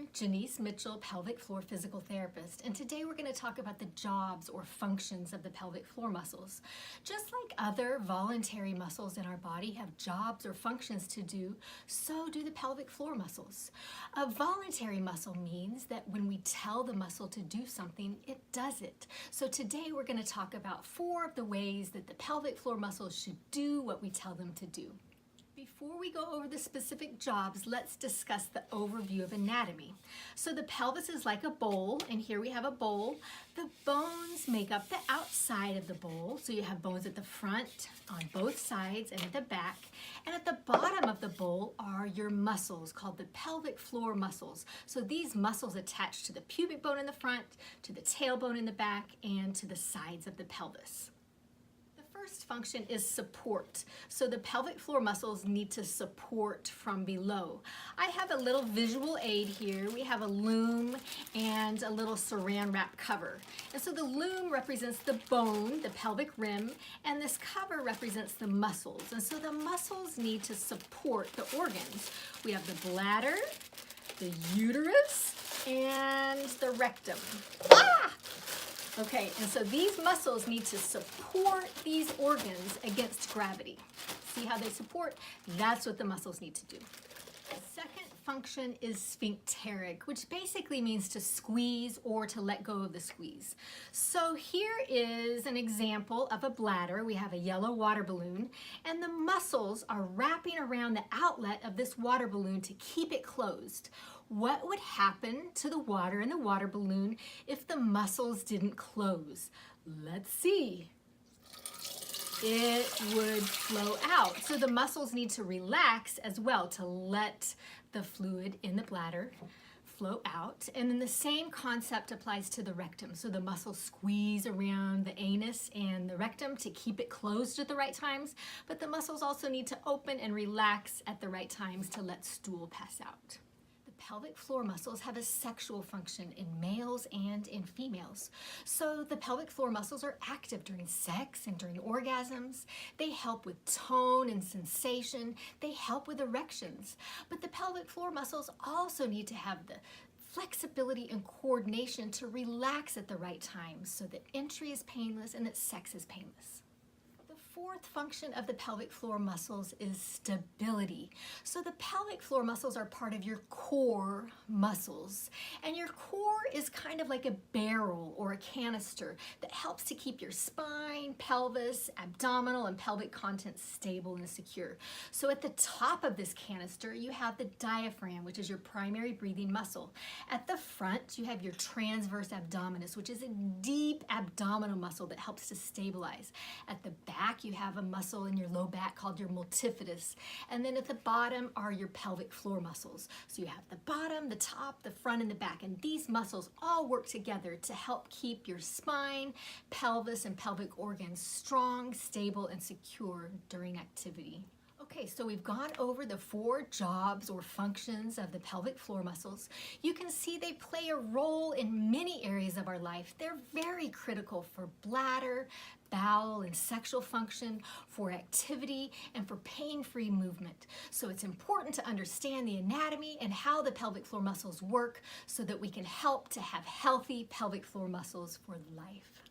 I'm Jeanice Mitchell, pelvic floor physical therapist, and today we're going to talk about the jobs or functions of the pelvic floor muscles. Just like other voluntary muscles in our body have jobs or functions to do, so do the pelvic floor muscles. A voluntary muscle means that when we tell the muscle to do something, it does it. So today we're going to talk about 4 of the ways that the pelvic floor muscles should do what we tell them to do. Before we go over the specific jobs, let's discuss the overview of anatomy. So the pelvis is like a bowl, and here we have a bowl. The bones make up the outside of the bowl. So you have bones at the front, on both sides, and at the back. And at the bottom of the bowl are your muscles called the pelvic floor muscles. So these muscles attach to the pubic bone in the front, to the tailbone in the back, and to the sides of the pelvis. First function is support. So the pelvic floor muscles need to support from below. I have a little visual aid here. We have a loom and a little saran wrap cover. And so the loom represents the bone, the pelvic rim, and this cover represents the muscles. And so the muscles need to support the organs. We have the bladder, the uterus, and the rectum. Okay, and so these muscles need to support these organs against gravity. See how they support? That's what the muscles need to do. The second function is sphincteric, which basically means to squeeze or to let go of the squeeze. So here is an example of a bladder. We have a yellow water balloon, and the muscles are wrapping around the outlet of this water balloon to keep it closed. What would happen to the water in the water balloon if the muscles didn't close? Let's see. It would flow out. So the muscles need to relax as well to let the fluid in the bladder flow out. And then the same concept applies to the rectum. So the muscles squeeze around the anus and the rectum to keep it closed at the right times, but the muscles also need to open and relax at the right times to let stool pass out. Pelvic floor muscles have a sexual function in males and in females. So the pelvic floor muscles are active during sex and during orgasms. They help with tone and sensation. They help with erections. But the pelvic floor muscles also need to have the flexibility and coordination to relax at the right time so that entry is painless and that sex is painless. The fourth function of the pelvic floor muscles is stability. So the pelvic floor muscles are part of your core muscles, and your core is kind of like a barrel or a canister that helps to keep your spine, pelvis, abdominal, and pelvic contents stable and secure. So at the top of this canister, you have the diaphragm, which is your primary breathing muscle. At the front, you have your transverse abdominis, which is a deep abdominal muscle that helps to stabilize. At the back, you have a muscle in your low back called your multifidus. And then at the bottom are your pelvic floor muscles. So you have the bottom, the top, the front, and the back. And these muscles all work together to help keep your spine, pelvis, and pelvic organs strong, stable, and secure during activity. Okay, so we've gone over the 4 jobs or functions of the pelvic floor muscles. You can see they play a role in many areas of our life. They're very critical for bladder, bowel, and sexual function, for activity, and for pain-free movement. So it's important to understand the anatomy and how the pelvic floor muscles work so that we can help to have healthy pelvic floor muscles for life.